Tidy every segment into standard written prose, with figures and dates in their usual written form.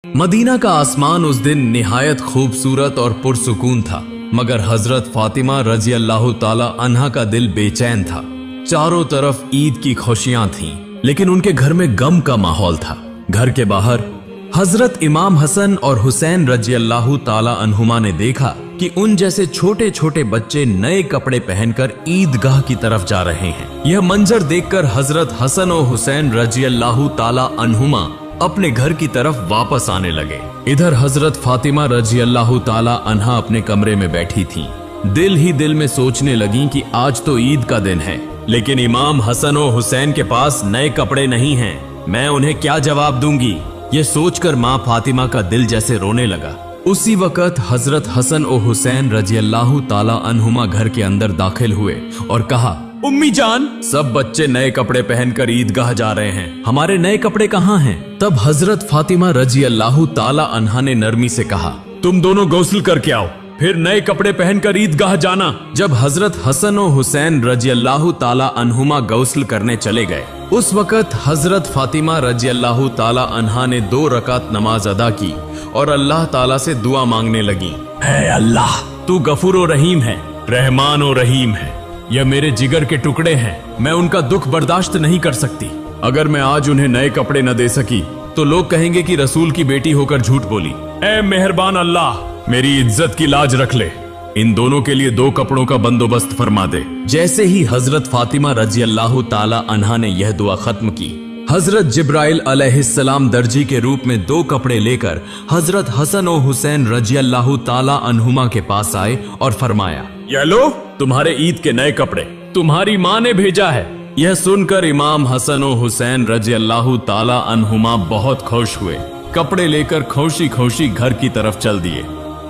Medina का आसमान उस दिन निहायत खूबसूरत और पुरसुकून था, मगर हजरत फातिमा रजी अल्लाह ताला अन्हा का दिल बेचैन था। चारों तरफ ईद की खुशियां थीं, लेकिन उनके घर में गम का माहौल था। घर के बाहर हजरत इमाम हसन और हुसैन रजी अल्लाह ताला अन्हुमा ने देखा कि उन जैसे छोटे छोटे बच्चे नए कपड़े पहनकर ईदगाह की तरफ जा रहे हैं। यह मंजर देखकर हजरत हसन और हुसैन रजी अल्लाह ताला अन्हुमा अपने घर की तरफ वापस आने लगे। इधर हजरत फातिमा रजी अल्लाह ताला अन्हा अपने कमरे में बैठी थीं। दिल ही दिल में सोचने लगी कि आज तो ईद का दिन है, लेकिन इमाम हसन और हुसैन के पास नए कपड़े नहीं हैं। मैं उन्हें क्या जवाब दूंगी? ये सोचकर माँ फातिमा का दिल जैसे रोने लगा। उसी वक्त हजरत हसन और हुसैन रजी अल्लाह ताला अन्हुमा घर के अंदर दाखिल हुए और कहा, उम्मी जान, सब बच्चे नए कपड़े पहनकर ईदगाह जा रहे हैं, हमारे नए कपड़े कहाँ हैं? तब हजरत फातिमा रजी अल्लाह ताला अन्हा ने नरमी से कहा, तुम दोनों गौस्ल करके आओ, फिर नए कपड़े पहनकर ईदगाह जाना। जब हजरत हसन और हुसैन रजी अल्लाह ताला अन्हुमा गौस्ल करने चले गए, उस वक्त हजरत फातिमा रजी अल्लाह ताला अन्हा ने 2 रकात नमाज अदा की और अल्लाह ताला से दुआ मांगने लगी। है अल्लाह, तू गफूर और रहीम है, रहमान और रहीम है। यह मेरे जिगर के टुकड़े हैं, मैं उनका दुख बर्दाश्त नहीं कर सकती। अगर मैं आज उन्हें नए कपड़े न दे सकी तो लोग कहेंगे कि रसूल की बेटी होकर झूठ बोली। ऐ मेहरबान अल्लाह, मेरी इज्जत की लाज रख ले, इन दोनों के लिए 2 कपड़ों का बंदोबस्त फरमा दे। जैसे ही हजरत फातिमा रजी अल्लाह ताला अन्हा ने यह दुआ खत्म की, हजरत जिब्राइल अलैहिस्सलाम दर्जी के रूप में 2 कपड़े लेकर हजरत हसन और हुसैन रजी अल्लाह ताला अन्हुमा के पास आए और फरमाया, यह लो तुम्हारे ईद के नए कपड़े, तुम्हारी माँ ने भेजा है। यह सुनकर इमाम हसन और हुसैन रजी अल्लाह ताला अन्हुमा बहुत खुश हुए। कपड़े लेकर खुशी खुशी घर की तरफ चल दिए।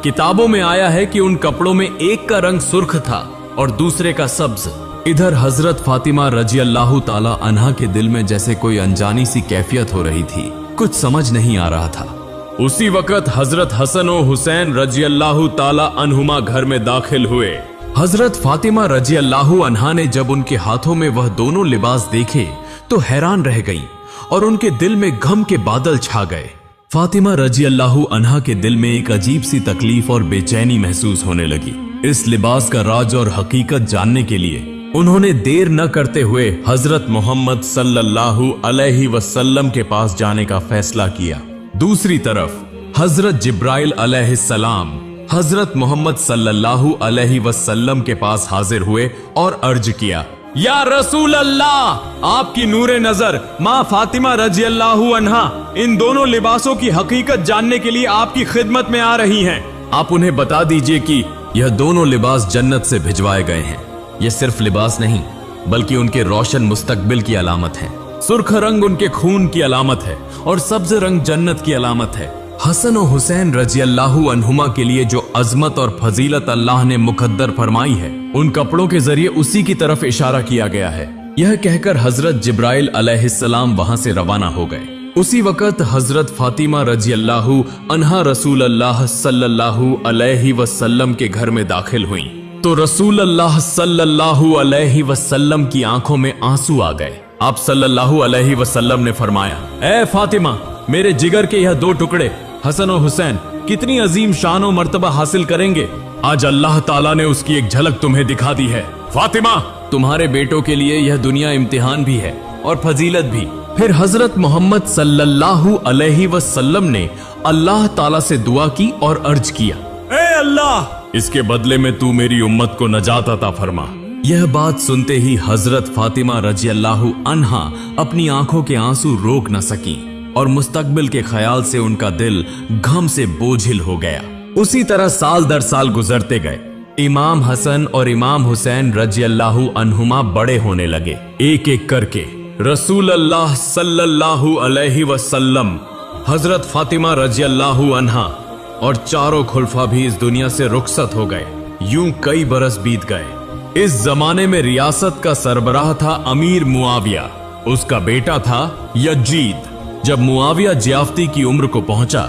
किताबों में आया है कि उन कपड़ों में एक का रंग सुर्ख था और दूसरे का सब्ज। इधर हजरत फातिमा रजी अल्लाह ताला अन्हा के दिल में जैसे कोई अनजानी सी कैफियत हो रही थी, कुछ समझ नहीं आ रहा था। उसी वक्त हजरत हसन और हुसैन रजी अल्लाह ताला अन्हुमा घर में दाखिल हुए। हजरत फातिमा रजी अल्लाह अन्हा ने जब उनके हाथों में वह दोनों लिबास देखे तो हैरान रह गईं और उनके दिल में गम के बादल छा गए। फातिमा रजी अल्लाह अन्हा के दिल में एक अजीब सी तकलीफ और बेचैनी महसूस होने लगी। इस लिबास का राज और हकीकत जानने के लिए उन्होंने देर न करते हुए हजरत मोहम्मद सल्लल्लाहु अलैहि वसल्लम के पास जाने का फैसला किया। दूसरी तरफ हजरत जिब्राइल अलैहिस्सलाम हजरत मोहम्मद सल्लल्लाहु अलैहि वसल्लम के पास हाजिर हुए और अर्ज किया, या रसूल अल्लाह, आपकी नूरे नजर माँ फातिमा रजी अल्लाह अन्हा इन दोनों लिबासों की हकीकत जानने के लिए आपकी खिदमत में आ रही हैं। आप उन्हें बता दीजिए कि यह दोनों लिबास जन्नत से भिजवाए गए हैं। यह सिर्फ लिबास नहीं, बल्कि उनके रोशन मुस्तकबिल की अलामत है। सुर्ख रंग उनके खून की अलामत है और सब्ज रंग जन्नत की अलामत है। हसन और हुसैन रजी अल्लाह अन्हुमा के लिए जो अजमत और फजीलत अल्लाह ने मुकद्दर फरमाई है, उन कपड़ों के जरिए उसी की तरफ इशारा किया गया है। यह कहकर हजरत जिब्राइल अलैहिस्सलाम वहां से रवाना हो गए। उसी वक्त हजरत फातिमा रजी अल्लाह अन्हा रसूल अल्लाह सल्लल्लाहु अलैहि वसल्लम के घर में दाखिल हुई तो रसूल अल्लाह सल्लल्लाहु अलैहि वसल्लम की आंखों में आंसू आ गए। आप सल्लल्लाहु अलैहि वसल्लम ने फरमाया, ए फातिमा, मेरे जिगर के यह 2 टुकड़े हसन और हुसैन कितनी अजीम शान और मर्तबा हासिल करेंगे। आज अल्लाह ताला ने उसकी एक झलक तुम्हें दिखा दी है। फातिमा, तुम्हारे बेटों के लिए यह दुनिया इम्तिहान भी है और फजीलत भी। फिर हजरत मोहम्मद सल्लल्लाहु अलैहि वसल्लम ने अल्लाह ताला से दुआ की और अर्ज किया, ए अल्लाह, इसके बदले में तू मेरी उम्मत को नजात अता फरमा। यह बात सुनते ही हजरत फातिमा रजी अल्लाह अन्हा अपनी आंखों के आंसू रोक न सकी और मुस्तकबिल के ख्याल से उनका दिल गम से बोझिल हो गया। उसी तरह साल दर साल गुजरते गए। इमाम हसन और इमाम हुसैन रजी अल्लाह अन्हुमा बड़े होने लगे। एक एक करके रसूल अल्लाह सल्लल्लाहु अलैहि वसल्लम, हजरत फातिमा रजी अल्लाह अन्हा और चारों खुलफा भी इस दुनिया से रुखसत हो गए। यूं कई बरस बीत गए। इस जमाने में रियासत का सरबराह था अमीर मुआविया, उसका बेटा था यजीद। जब मुआविया जियाफ्ती की उम्र को पहुंचा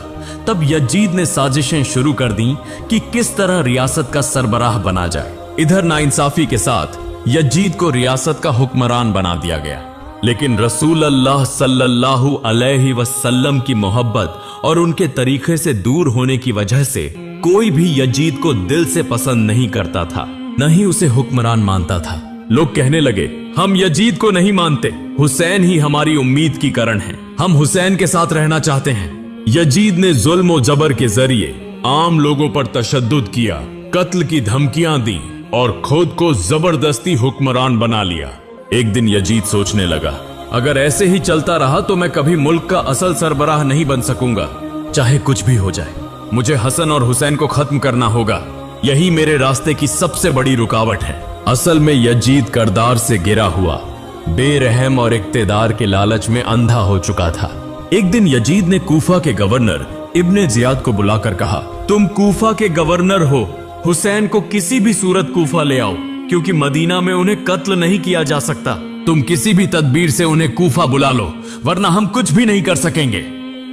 तब यजीद ने साजिशें शुरू कर दी कि किस तरह रियासत का सरबराह बना जाए। इधर नाइंसाफी के साथ यजीद को रियासत का हुक्मरान बना दिया गया। लेकिन रसूल अल्लाह सल्लल्लाहु अलैहि वसल्लम की मोहब्बत और उनके तरीके से दूर होने की वजह से कोई भी यजीद को दिल से पसंद नहीं करता था, न ही उसे हुक्मरान मानता था। लोग कहने लगे, हम यजीद को नहीं मानते, हुसैन ही हमारी उम्मीद की करण है, हम हुसैन के साथ रहना चाहते हैं। यजीद ने जुल्म और जबर के जरिए आम लोगों पर तशद्दुद किया, कत्ल की धमकियां दी और खुद को जबरदस्ती हुक्मरान बना लिया। एक दिन यजीद सोचने लगा, अगर ऐसे ही चलता रहा तो मैं कभी मुल्क का असल सरबराह नहीं बन सकूंगा। चाहे कुछ भी हो जाए, मुझे हसन और हुसैन को खत्म करना होगा। यही मेरे रास्ते की सबसे बड़ी रुकावट है। असल में यजीद करदार से गिरा हुआ, बेरहम और इक्तेदार के लालच में अंधा हो चुका था। एक दिन यजीद ने कूफा के गवर्नर इब्ने जियाद को बुलाकर कहा, तुम कूफा के गवर्नर हो, हुसैन को किसी भी सूरत कूफा ले आओ, क्योंकि मदीना में उन्हें कत्ल नहीं किया जा सकता। तुम किसी भी तदबीर से उन्हें कूफा बुला लो, वरना हम कुछ भी नहीं कर सकेंगे।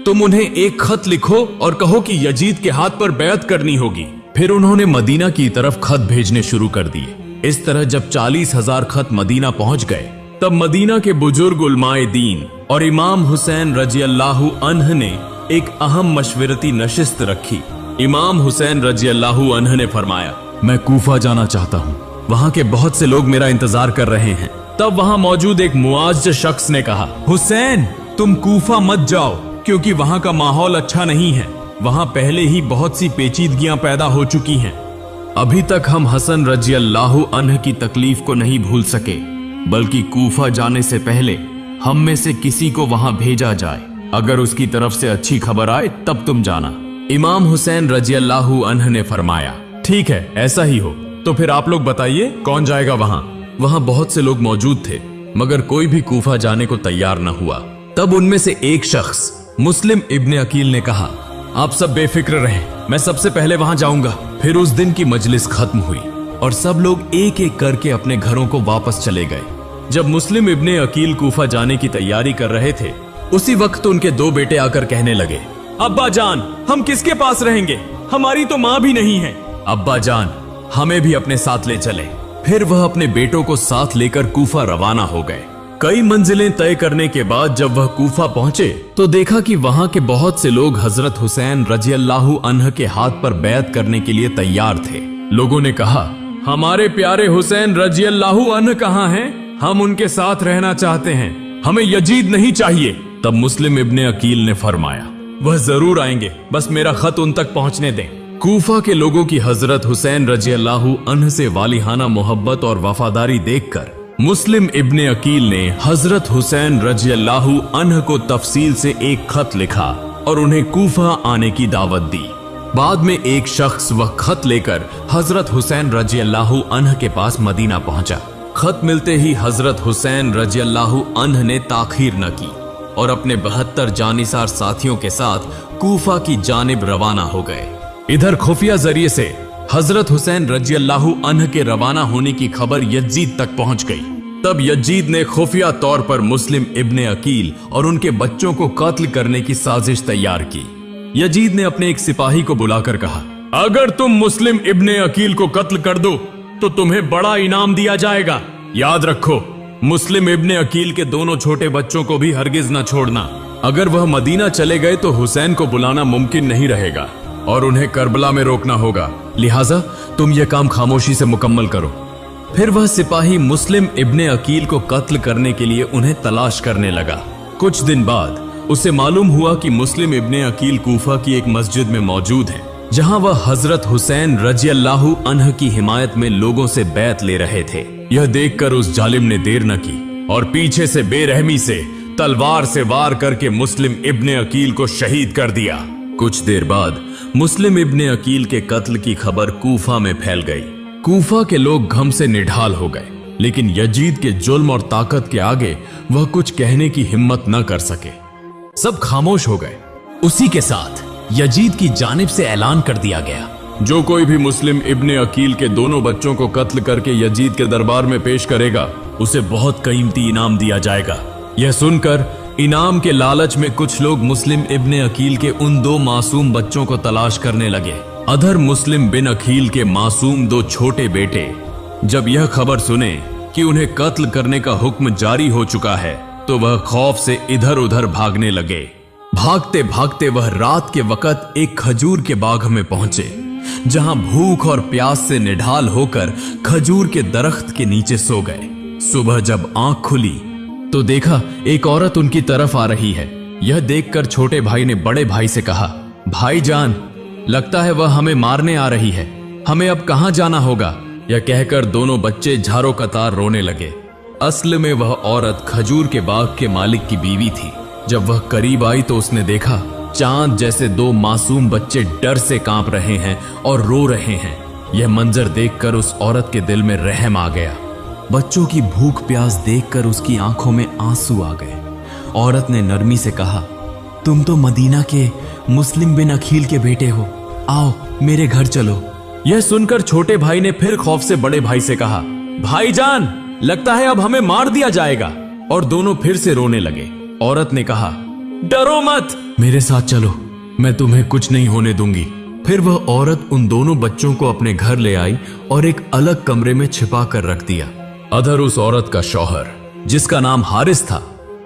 तुम उन्हें एक खत लिखो और कहो कि यजीद के हाथ पर बैत करनी होगी। फिर उन्होंने मदीना की तरफ खत भेजने शुरू कर दिए। इस तरह जब 40,000 खत मदीना पहुंच गए, तब मदीना के बुजुर्ग उलमाए दीन और इमाम हुसैन रजियल्लाहु अन्ह ने एक अहम मशवरती नशिस्त रखी। इमाम हुसैन रजियल्लाहु अन्ह ने फरमाया, मैं कूफा जाना चाहता हूँ, वहाँ के बहुत से लोग मेरा इंतजार कर रहे हैं। तब वहाँ मौजूद एक मुआज्ज शख्स ने कहा, हुसैन तुम कूफा मत जाओ, क्योंकि वहाँ का माहौल अच्छा नहीं है। वहाँ पहले ही बहुत सी पेचीदगियां पैदा हो चुकी हैं। अभी तक हम हसन रजियल्लाहु अन्ह की तकलीफ को नहीं भूल सके, बल्कि कूफा जाने से पहले हम में से किसी को वहां भेजा जाए। अगर उसकी तरफ से अच्छी खबर आए तब तुम जाना। इमाम हुसैन रजियल्लाहु अन्ह ने फरमाया, ठीक है, ऐसा ही हो। तो फिर आप लोग बताइए कौन जाएगा वहां? वहां बहुत से लोग मौजूद थे, मगर कोई भी कूफा जाने को तैयार न हुआ। तब उनमें से एक शख्स मुस्लिम इब्ने अकील ने कहा, आप सब बेफिक्र रहें, मैं सबसे पहले वहां जाऊंगा। फिर उस दिन की मजलिस खत्म हुई और सब लोग एक एक करके अपने घरों को वापस चले गए। जब मुस्लिम इब्ने अकील कूफा जाने की तैयारी कर रहे थे, उसी वक्त उनके दो बेटे आकर कहने लगे, अब्बा जान, हम किसके पास रहेंगे? हमारी तो माँ भी नहीं है। अब्बा जान, हमें भी अपने साथ ले चले। फिर वह अपने बेटों को साथ लेकर कूफा रवाना हो गए। कई मंजिलें तय करने के बाद जब वह कूफा पहुंचे तो देखा कि वहां के बहुत से लोग हजरत हुसैन रजियल्लाहु अन्ह के हाथ पर बैत करने के लिए तैयार थे। लोगों ने कहा, हमारे प्यारे हुसैन रजियल्लाहु अन्ह कहाँ हैं? हम उनके साथ रहना चाहते हैं, हमें यजीद नहीं चाहिए। तब मुस्लिम इब्ने अकील ने फरमाया, वह जरूर आएंगे, बस मेरा खत उन तक पहुंचने दें। कूफा के लोगों की हजरत हुसैन रजियल्लाहु अन्ह से वालिहाना मोहब्बत और वफादारी देखकर मुस्लिम इब्ने अकील ने हजरत हुसैन रजियल्लाहु अन्ह को तफसील से एक खत लिखा और उन्हें कूफा आने की दावत दी। बाद में एक शख्स वह खत लेकर हजरत हुसैन रजियल्लाहु अन्ह के पास मदीना पहुंचा। खत मिलते ही हजरत हुसैन रजियल्लाहु अन्ह ने ताखीर न की और अपने 72 जानिसार साथियों के साथ कूफा की जानिब रवाना हो गए। इधर खुफिया जरिए से हजरत हुसैन रजियल्लाहु अन्ह के रवाना होने की खबर यजीद तक पहुंच गई। तब यजीद ने खुफिया तौर पर मुस्लिम इब्ने अकील और उनके बच्चों को कत्ल करने की साजिश तैयार की। यजीद ने अपने एक सिपाही को बुलाकर कहा, अगर तुम मुस्लिम इब्ने अकील को कत्ल कर दो तो तुम्हें बड़ा इनाम दिया जाएगा। याद रखो, मुस्लिम इब्ने अकील के दोनों छोटे बच्चों को भी हरगिज न छोड़ना। अगर वह मदीना चले गए तो हुसैन को बुलाना मुमकिन नहीं रहेगा और उन्हें करबला में रोकना होगा, लिहाजा तुम यह काम खामोशी से मुकम्मल करो। फिर वह सिपाही मुस्लिम इब्ने अकील को कत्ल करने के लिए उन्हें तलाश करने लगा। कुछ दिन बाद उसे मालूम हुआ कि मुस्लिम इब्ने अकील कूफा की एक मस्जिद में मौजूद है, जहां वह हजरत हुसैन रजियल्लाहु अन्ह की हिमायत में लोगों से बैत ले रहे थे। यह देखकर उस जालिम ने देर न की और पीछे से बेरहमी से तलवार से वार करके मुस्लिम इब्ने अकील को शहीद कर दिया। कुछ देर बाद मुस्लिम इब्ने अकील के कत्ल की खबर कूफा में फैल गई। कूफा के लोग गम से निढाल हो गए, लेकिन यजीद के जुल्म और ताकत के आगे वह कुछ कहने की हिम्मत न कर सके। सब खामोश हो गए। उसी के साथ यजीद की जानिब से ऐलान कर दिया गया, जो कोई भी मुस्लिम इब्ने अकील के दोनों बच्चों को कत्ल करके यजीद के दरबार में पेश करेगा, उसे बहुत कीमती इनाम दिया जाएगा। यह सुनकर इनाम के लालच में कुछ लोग मुस्लिम इब्ने अकील के उन दो मासूम बच्चों को तलाश करने लगे। अधर मुस्लिम बिन अकील के मासूम दो छोटे बेटे जब यह खबर सुने कि उन्हें कत्ल करने का हुक्म जारी हो चुका है, तो वह खौफ से इधर उधर भागने लगे। भागते भागते वह रात के वक्त एक खजूर के बाग में पहुंचे, जहां भूख और प्यास से निढाल होकर खजूर के दरख्त के नीचे सो गए। सुबह जब आंख खुली तो देखा एक औरत उनकी तरफ आ रही है। यह देखकर छोटे भाई ने बड़े भाई से कहा, भाईजान, लगता है वह हमें मारने आ रही है, हमें अब कहां जाना होगा। यह कहकर दोनों बच्चे झारों कतार रोने लगे। असल में वह औरत खजूर के बाग के मालिक की बीवी थी। जब वह करीब आई तो उसने देखा चांद जैसे दो मासूम बच्चे डर से कांप रहे हैं और रो रहे हैं। यह मंजर देखकर उस औरत के दिल में रहम आ गया। बच्चों की भूख प्यास देखकर उसकी आंखों में आंसू आ गए। औरत ने नरमी से कहा, तुम तो मदीना के मुस्लिम बिन अखील के बेटे हो, आओ मेरे घर चलो। यह सुनकर छोटे भाई ने फिर खौफ से बड़े भाई से कहा, भाईजान, लगता है अब हमें मार दिया जाएगा। और दोनों फिर से रोने लगे। औरत ने कहा, डरो मत, मेरे साथ चलो, मैं तुम्हें कुछ नहीं होने दूंगी। फिर वह औरत उन दोनों बच्चों को अपने घर ले आई और एक अलग कमरे में छिपा कर रख दिया। अधर उस औरत का शौहर, जिसका नाम हारिस था,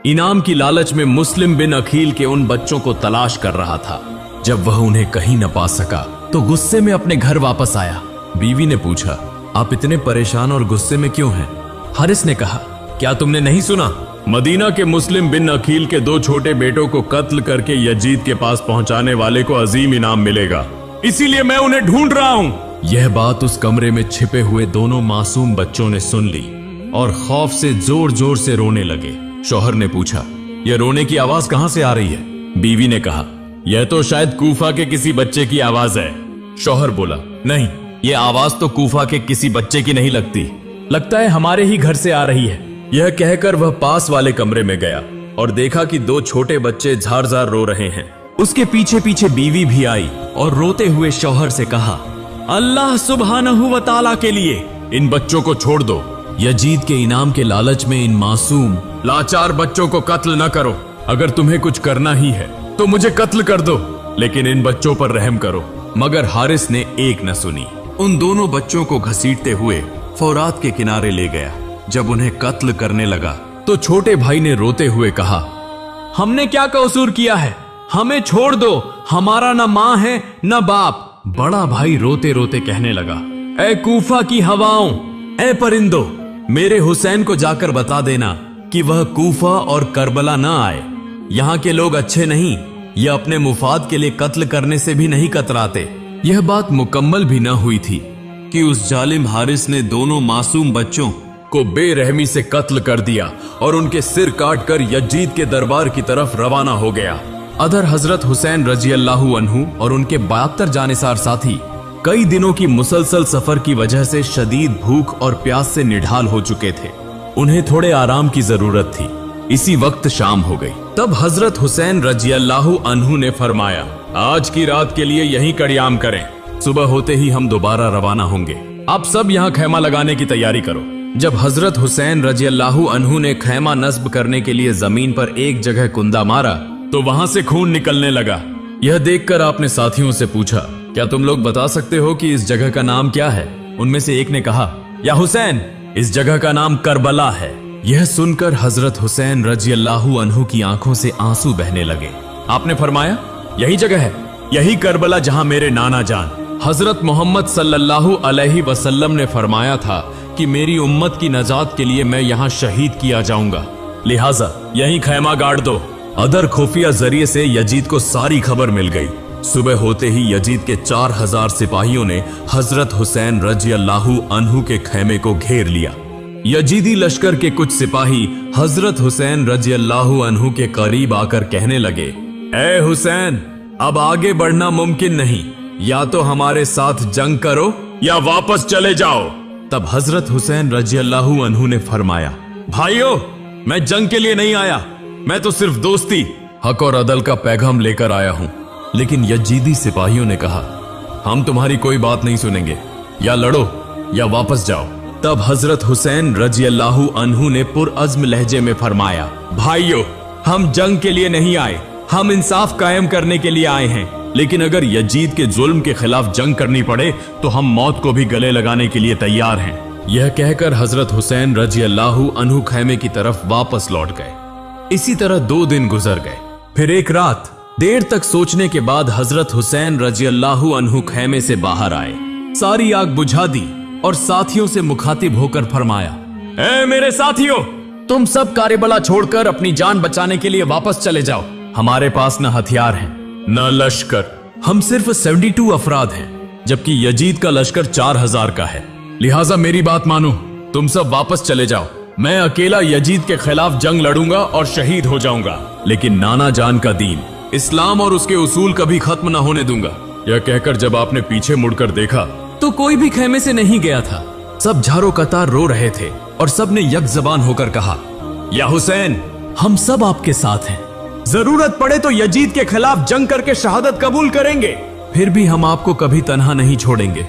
इनाम की लालच में मुस्लिम बिन अखील के उन बच्चों को तलाश कर रहा था। जब वह उन्हें कहीं न पा सका तो गुस्से में अपने घर वापस आया। बीवी ने पूछा, आप इतने परेशान और गुस्से में क्यों हैं? हारिस ने कहा, क्या तुमने नहीं सुना? मदीना के मुस्लिम बिन अखील के 2 छोटे बेटों को कत्ल करके यजीद के पास पहुंचाने वाले को अजीम इनाम मिलेगा, इसीलिए मैं उन्हें ढूंढ रहा हूं। यह बात उस कमरे में छिपे हुए दोनों मासूम बच्चों ने सुन ली और खौफ से जोर जोर से रोने लगे। शौहर ने पूछा, यह रोने की आवाज कहां से आ रही है? बीवी ने कहा, यह तो शायद कूफा के किसी बच्चे की आवाज है। शौहर बोला, नहीं, यह आवाज तो कूफा के किसी बच्चे की नहीं लगती, लगता है हमारे ही घर से आ रही है। यह कहकर वह पास वाले कमरे में गया और देखा कि 2 छोटे बच्चे झार झार रो रहे हैं। उसके पीछे पीछे बीवी भी आई और रोते हुए शौहर से कहा, अल्लाह सुब्हानहू व तआला के लिए इन बच्चों को छोड़ दो। यजीद के इनाम के लालच में इन मासूम लाचार बच्चों को कत्ल न करो। अगर तुम्हें कुछ करना ही है तो मुझे कत्ल कर दो, लेकिन इन बच्चों पर रहम करो। मगर हारिस ने एक न सुनी। उन दोनों बच्चों को घसीटते हुए फौरात के किनारे ले गया। जब उन्हें कत्ल करने लगा तो छोटे भाई ने रोते हुए कहा, हमने क्या कसूर किया है, हमें छोड़ दो, हमारा न माँ है न बाप। बड़ा भाई रोते रोते कहने लगा, ए कूफा की हवाओं, ए परिंदो, मेरे हुसैन को जाकर बता देना कि वह कूफा और करबला न आए। यहाँ के लोग अच्छे नहीं, यह अपने मुफाद के लिए कत्ल करने से भी नहीं कतराते। यह बात मुकम्मल भी न हुई थी कि उस जालिम हारिस ने दोनों मासूम बच्चों को बेरहमी से कत्ल कर दिया और उनके सिर काटकर यजीद के दरबार की तरफ रवाना हो गया। अदर हजरत हुसैन रजी अल्लाहु अन्हु और उनके 72 जानिसार साथी कई दिनों की मुसलसल सफर की वजह से शदीद भूख और प्यास से निढाल हो चुके थे। उन्हें थोड़े आराम की जरूरत थी। इसी वक्त शाम हो गई। तब हजरत हुसैन रजी अल्लाहु अन्हु ने फरमाया, आज की रात के लिए यहीं कड़ियाम करें, सुबह होते ही हम दोबारा रवाना होंगे। आप सब यहाँ खैमा लगाने की तैयारी करो। जब हजरत हुसैन रजी अल्लाहु अन्हु ने खैमा नस्ब करने के लिए जमीन पर एक जगह कुंदा मारा तो वहां से खून निकलने लगा। यह देखकर आपने साथियों से पूछा, क्या तुम लोग बता सकते हो कि इस जगह का नाम क्या है? उनमें से एक ने कहा, या हुसैन, इस जगह का नाम करबला है। यह सुनकर हजरत हुसैन रजी अल्लाहु अन्हु की आंखों से आंसू बहने लगे। आपने फरमाया, यही जगह है, यही करबला जहां मेरे नाना जान हजरत मोहम्मद सल्लल्लाहु अलैहि वसल्लम ने फरमाया था कि मेरी उम्मत की नजात के लिए मैं यहाँ शहीद किया जाऊंगा, लिहाजा यहीं खैमा गाड़ दो। अदर खुफिया जरिए से यजीद को सारी खबर मिल गई। सुबह होते ही यजीद के 4000 सिपाहियों ने हजरत हुसैन रजी अल्लाहु अन्हु के खैमे को घेर लिया। यजीदी लश्कर के कुछ सिपाही हजरत हुसैन रजी अल्लाहु अन्हु के करीब आकर कहने लगे, ए हुसैन, अब आगे बढ़ना मुमकिन नहीं, या तो हमारे साथ जंग करो या वापस चले जाओ। तब हजरत हुसैन रजी अल्लाहु अन्हु ने फरमाया, भाइयों, मैं जंग के लिए नहीं आया, मैं तो सिर्फ दोस्ती, हक और अदल का पैगाम लेकर आया हूं। लेकिन यजीदी सिपाहियों ने कहा, हम तुम्हारी कोई बात नहीं सुनेंगे, या लड़ो या वापस जाओ। तब हजरत हुसैन रजी अल्लाहु अन्हु ने पुरअज़्म लहजे में फरमाया, भाइयों, हम जंग के लिए नहीं आए, हम इंसाफ कायम करने के लिए आए हैं। लेकिन अगर यजीद के जुल्म के खिलाफ जंग करनी पड़े तो हम मौत को भी गले लगाने के लिए तैयार हैं। यह कहकर हजरत हुसैन रजी अल्लाहु अन्हु खैमे की तरफ वापस लौट गए। इसी तरह 2 दिन गुजर गए। फिर एक रात देर तक सोचने के बाद हजरत हुसैन रजी अल्लाहु अन्हु खैमे से बाहर आए, सारी आग बुझा दी और साथियों से मुखातिब होकर फरमाया, ए मेरे साथियों, तुम सब कार्यबला छोड़कर अपनी जान बचाने के लिए वापस चले जाओ। हमारे पास न हथियार हैं, न लश्कर, हम सिर्फ 72 अफराद हैं, जबकि यजीद का लश्कर 4000 का है। लिहाजा मेरी बात मानो, तुम सब वापस चले जाओ। मैं अकेला यजीद के खिलाफ जंग लड़ूंगा और शहीद हो जाऊंगा, लेकिन नाना जान का दीन, इस्लाम और उसके उसूल कभी खत्म न होने दूंगा। यह कहकर जब आपने पीछे मुड़कर देखा तो कोई भी खैमे से नहीं गया था। सब झारो कतार रो रहे थे और सब ने यक जबान होकर कहा, या हुसैन, हम सब आपके साथ हैं, जरूरत पड़े तो यजीद के खिलाफ जंग करके शहादत कबूल करेंगे, फिर भी हम आपको कभी तन्हा नहीं छोड़ेंगे।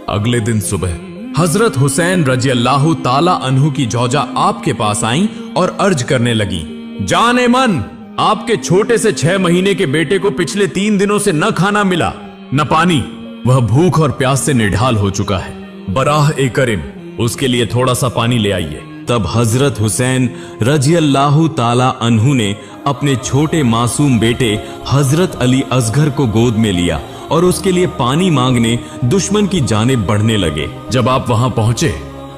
अगले दिन सुबह हजरत हुसैन रजी अल्लाहु ताला अन्हु की जौजा आपके पास आई और अर्ज करने लगी, जाने मन, आपके छोटे से 6 महीने के बेटे को पिछले 3 दिनों से न खाना मिला न पानी, वह भूख और प्यास से निढाल हो चुका है। बराह ए करीम, उसके लिए थोड़ा सा पानी ले आइए। तब हजरत हुसैन रजी अल्लाहु ताला अन्हु ने अपने छोटे मासूम बेटे हजरत अली असगर को गोद में लिया और उसके लिए पानी मांगने दुश्मन की जानिब बढ़ने लगे। जब आप वहां पहुंचे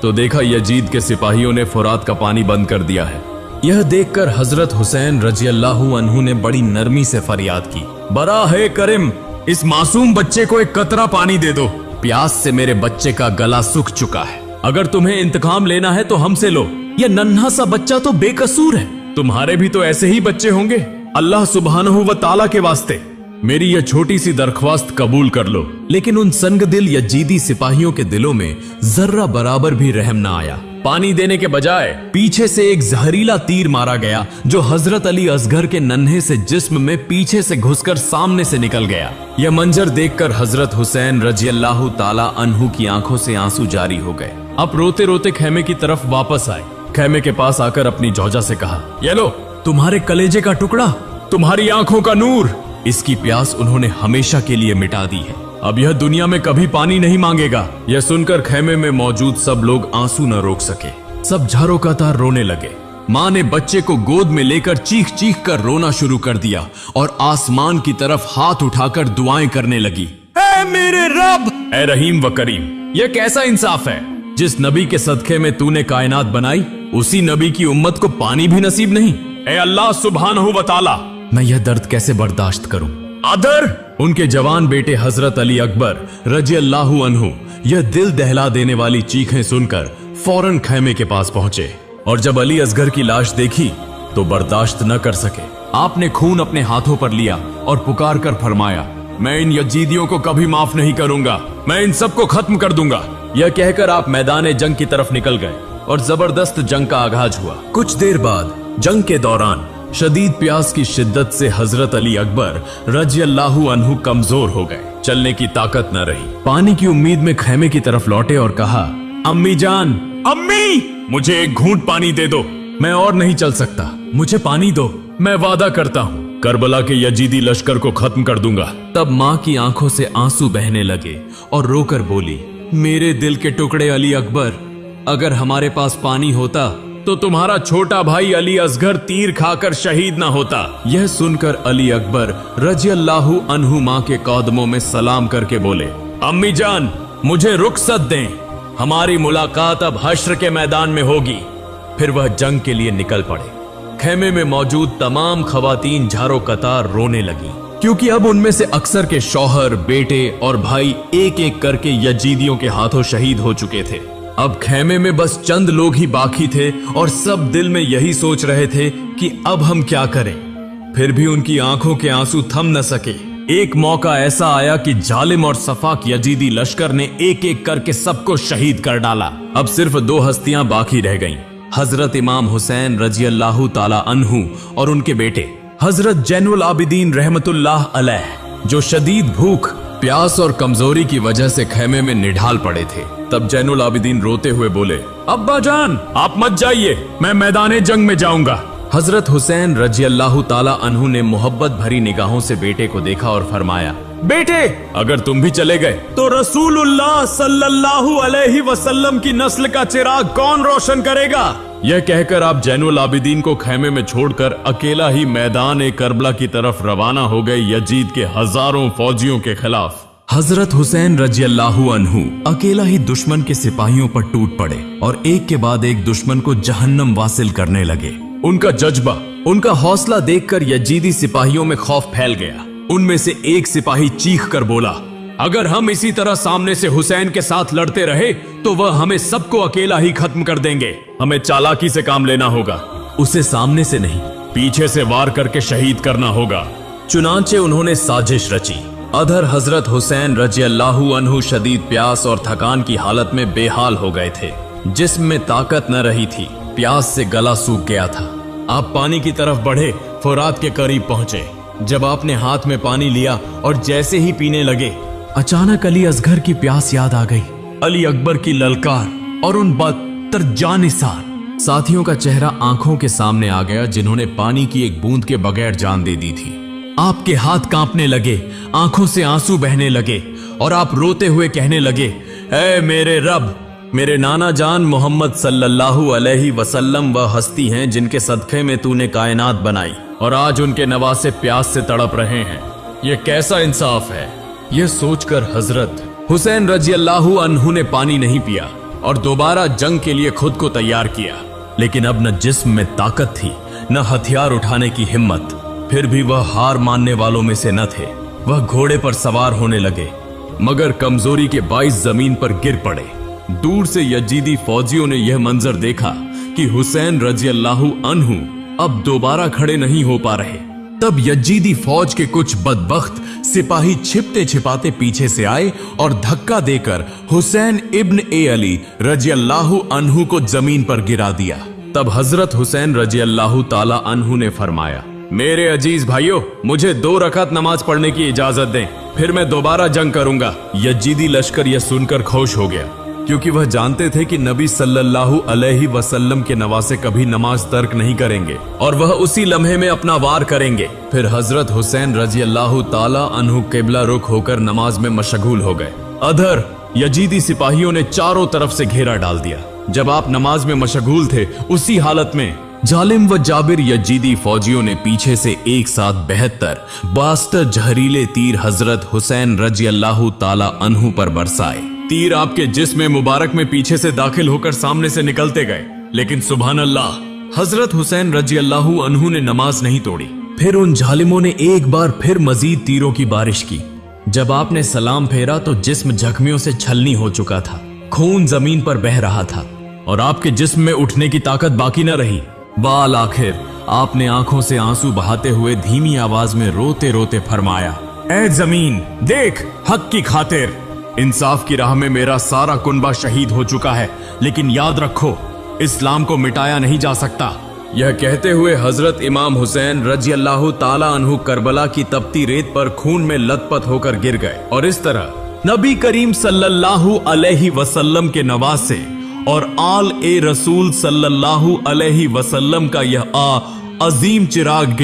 तो देखा यजीद के सिपाहियों ने फुरात का पानी बंद कर दिया है। यह देखकर हजरत हुसैन रजी अल्लाहु अन्हु ने बड़ी नरमी से फरियाद की, बराह ए करीम, इस मासूम बच्चे को एक कतरा पानी दे दो, प्यास से मेरे बच्चे का गला सूख चुका है। अगर तुम्हें इंतकाम लेना है तो हमसे लो, यह नन्हा सा बच्चा तो बेकसूर है, तुम्हारे भी तो ऐसे ही बच्चे होंगे। अल्लाह सुब्हानहू व ताला के वास्ते मेरी यह छोटी सी दरख्वास्त कबूल कर लो। लेकिन उन संगदिल यजीदी सिपाहियों के दिलों में जर्रा बराबर भी रहम न आया। पानी देने के बजाय पीछे से एक जहरीला तीर मारा गया, जो हजरत अली असगर के नन्हे से जिस्म में पीछे से घुसकर सामने से निकल गया। यह मंजर देखकर हजरत हुसैन रजी अल्लाहु ताला अन्हु की आंखों से आंसू जारी हो गए। अब रोते रोते खैमे की तरफ वापस आए। खैमे के पास आकर अपनी जौजा से कहा, ये लो तुम्हारे कलेजे का टुकड़ा, तुम्हारी आंखों का नूर। इसकी प्यास उन्होंने हमेशा के लिए मिटा दी है, अब यह दुनिया में कभी पानी नहीं मांगेगा। यह सुनकर खैमे में मौजूद सब लोग आंसू न रोक सके, सब झारो कतार रोने लगे। माँ ने बच्चे को गोद में लेकर चीख चीख कर रोना शुरू कर दिया और आसमान की तरफ हाथ उठाकर दुआएं करने लगी, ऐ मेरे रब, ऐ रहीम व करीम, यह कैसा इंसाफ है, जिस नबी के सदके में तूने कायनात बनाई, उसी नबी की उम्मत को पानी भी नसीब नहीं। ऐ अल्लाह सुब्हानहू व ताला, मैं यह दर्द कैसे बर्दाश्त करूं। अदर, उनके जवान बेटे हजरत अली अकबर रजी अल्लाहु अन्हु यह दिल दहला देने वाली चीखें सुनकर फौरन खैमे के पास पहुंचे और जब अली असगर की लाश देखी तो बर्दाश्त न कर सके। आपने खून अपने हाथों पर लिया और पुकार कर फरमाया, मैं इन यजीदियों को कभी माफ नहीं करूंगा, मैं इन सबको खत्म कर दूंगा। यह कहकर आप मैदान जंग की तरफ निकल गए और जबरदस्त जंग का आगाज हुआ। कुछ देर बाद जंग के दौरान शदीद प्यास की शिद्दत से हजरत अली अकबर रजी अल्लाहु अन्हु कमजोर हो गए, चलने की ताकत न रही। पानी की उम्मीद में खैमे की तरफ लौटे और कहा, अम्मी जान, अम्मी, मुझे एक घूंट पानी दे दो, मैं और नहीं चल सकता, मुझे पानी दो, मैं वादा करता हूँ करबला के यजीदी लश्कर को खत्म कर दूंगा। तब माँ की आंखों से आंसू बहने लगे और रोकर बोली, मेरे दिल के टुकड़े अली अकबर, अगर हमारे पास पानी होता तो तुम्हारा छोटा भाई अली असगर तीर खाकर शहीद ना होता। यह सुनकर अली अकबर रजी अल्लाहु अन्हु मां के कदमों में सलाम करके बोले, अम्मी जान, मुझे रुखसत दें, हमारी मुलाकात अब हश्र के मैदान में होगी। फिर वह जंग के लिए निकल पड़े। खैमे में मौजूद तमाम खवातीन झारो कतार रोने लगी, क्योंकि अब उनमें से अक्सर के शौहर, बेटे और भाई एक एक करके यजीदियों के हाथों शहीद हो चुके थे। अब खैमे में बस चंद लोग ही बाकी थे और सब दिल में यही सोच रहे थे कि अब हम क्या करें। फिर भी उनकी आंखों के आंसू थम न सके। एक मौका ऐसा आया कि जालिम और सफाक यजीदी लश्कर ने एक एक करके सबको शहीद कर डाला। अब सिर्फ 2 हस्तियां बाकी रह गईं, हजरत इमाम हुसैन रजी अल्लाहु ताला अन्हु और उनके बेटे हजरत जैनुल आबिदीन रहमतुल्लाह अलैह, जो शदीद भूख, प्यास और कमजोरी की वजह से खैमे में निढाल पड़े थे। तब जैनुल आबिदीन रोते हुए बोले, अब्बा जान, आप मत जाइए, मैं मैदाने जंग में जाऊंगा। हजरत हुसैन रजी अल्लाहु ताला अन्हु ने मोहब्बत भरी निगाहों से बेटे को देखा और फरमाया, बेटे, अगर तुम भी चले गए तो रसूलुल्लाह सल्लल्लाहु अलैहि वसल्लम की नस्ल का चिराग कौन रोशन करेगा। यह कहकर आप जैनुल आबिदीन को खेमे में छोड़कर अकेला ही मैदान करबला की तरफ रवाना हो गए यजीद के हजारों फौजियों के खिलाफ। हजरत हुसैन रजियल्लाहु अन्हु अकेला ही दुश्मन के सिपाहियों पर टूट पड़े और एक के बाद एक दुश्मन को जहन्नम वासिल करने लगे। उनका जज्बा, उनका हौसला देखकर यजीदी सिपाहियों में खौफ फैल गया। उनमें से एक सिपाही चीख कर बोला, अगर हम इसी तरह सामने से हुसैन के साथ लड़ते रहे तो वह हमें सबको अकेला ही खत्म कर देंगे। हमें चालाकी से काम लेना होगा। उसे सामने से नहीं, पीछे से वार करके शहीद करना होगा। चुनांचे उन्होंने साजिश रची। अधर हजरत हुसैन रजियल्लाहु अन्हु शदीद प्यास और थकान की हालत में बेहाल हो गए थे। जिस्म में ताकत न रही थी, प्यास से गला सूख गया था। आप पानी की तरफ बढ़े, फुरात के करीब पहुंचे। जब आपने हाथ में पानी लिया और जैसे ही पीने लगे, अचानक अली असगर की प्यास याद आ गई, अली अकबर की ललकार और उन बदतर जानिसार साथियों का चेहरा आंखों के सामने आ गया जिन्होंने पानी की एक बूंद के बगैर जान दे दी थी। आपके हाथ कांपने लगे, आंखों से आंसू बहने लगे और आप रोते हुए कहने लगे, ऐ मेरे रब, मेरे नाना जान मोहम्मद सल्लल्लाहु अलैहि वसल्लम वह हस्ती हैं जिनके सदक़े में तूने कायनात बनाई और आज उनके नवासे प्यास से तड़प रहे हैं। ये कैसा इंसाफ है। यह सोचकर हजरत हुसैन रजियल्लाहु अन्हु ने पानी नहीं पिया और दोबारा जंग के लिए खुद को तैयार किया। लेकिन अब न जिस्म में ताकत थी, न हथियार उठाने की हिम्मत। फिर भी वह हार मानने वालों में से न थे। वह घोड़े पर सवार होने लगे, मगर कमजोरी के बाइस जमीन पर गिर पड़े। दूर से यजीदी फौजियों ने यह मंजर देखा कि हुसैन रजियल्लाहु अन्हु अब दोबारा खड़े नहीं हो पा रहे। तब यजीदी फौज के कुछ बदबख्त सिपाही छिपते छिपाते पीछे से आए और धक्का देकर हुसैन इब्न ए अली रजियल्लाहु अन्हु को जमीन पर गिरा दिया। तब हजरत हुसैन रजियल्लाहु ताला अन्हु ने फरमाया, मेरे अजीज भाइयों, मुझे 2 रकात नमाज पढ़ने की इजाजत दें, फिर मैं दोबारा जंग करूंगा। यजीदी लश्कर यह सुनकर खुश हो गया, क्योंकि वह जानते थे कि नबी सल्लल्लाहु अलैहि वसल्लम के नवासे कभी नमाज तर्क नहीं करेंगे और वह उसी लम्हे में अपना वार करेंगे। फिर हजरत हुसैन रजियल्लाहु ताला अन्हु किबला रुख होकर नमाज में मशगूल हो गए। अधर यजीदी सिपाहियों ने चारों तरफ से घेरा डाल दिया। जब आप नमाज में मशगूल थे, उसी हालत में जालिम व जाबिर यजीदी फौजियों ने पीछे से एक साथ 72 जहरीले तीर हजरत हुसैन रजियल्लाहु ताला अन्हु पर बरसाए। तीर आपके जिस्म मुबारक में पीछे से दाखिल होकर सामने से निकलते गए, लेकिन सुभान अल्लाह, हजरत हुसैन रजियल्लाहु अन्हु ने नमाज नहीं तोड़ी। फिर उन जालिमों ने एक बार फिर मजीद तीरों की बारिश की। जब आपने सलाम फेरा तो जिस्म जख्मियों से छलनी हो चुका था, खून जमीन पर बह रहा था और आपके जिस्म में उठने की ताकत बाकी न रही। बाल आखिर आपने आंखों से आंसू बहाते हुए धीमी आवाज में रोते रोते फरमाया, ऐ जमीन देख, हक की खातिर इंसाफ की राह में मेरा सारा कुनबा शहीद हो चुका है, लेकिन याद रखो, इस्लाम को मिटाया नहीं जा सकता। यह कहते हुए हजरत इमाम हुसैन रजियल्लाहु ताला अन्हु करबला की तपती रेत पर खून में लथपथ होकर गिर गए और इस तरह नबी करीम सल्लल्लाहु अलैहि वसल्लम के नवासे और आल ए रसूल सल्लल्लाहु अलैहि वसल्लम का यह अजीम चिराग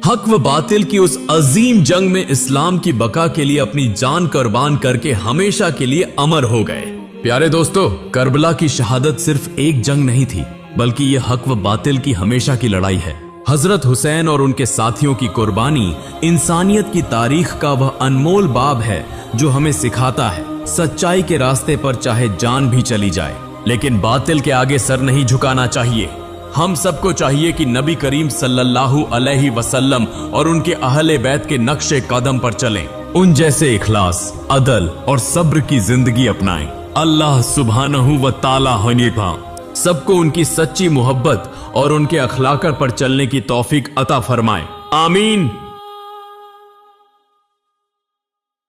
हक व बातिल की उस अजीम जंग में इस्लाम की बका के लिए अपनी जान कुर्बान करके हमेशा के लिए अमर हो गए। प्यारे दोस्तों, करबला की शहादत सिर्फ एक जंग नहीं थी, बल्कि यह हक व बातिल की हमेशा की लड़ाई है। हजरत हुसैन और उनके साथियों की कुर्बानी इंसानियत की तारीख का वह अनमोल बाब है जो हमें सिखाता है, सच्चाई के रास्ते पर चाहे जान भी चली जाए, लेकिन बातिल के आगे सर नहीं झुकाना चाहिए। हम सबको चाहिए कि नबी करीम सल्लल्लाहु अलैहि वसल्लम और उनके अहले बैत के नक्शे कदम पर चलें, उन जैसे इखलास, अदल और सब्र की जिंदगी अपनाएं। अल्लाह सुब्हानहू व ताला हनीफा सबको उनकी सच्ची मोहब्बत और उनके अखलाक पर चलने की तौफीक अता फरमाए। आमीन।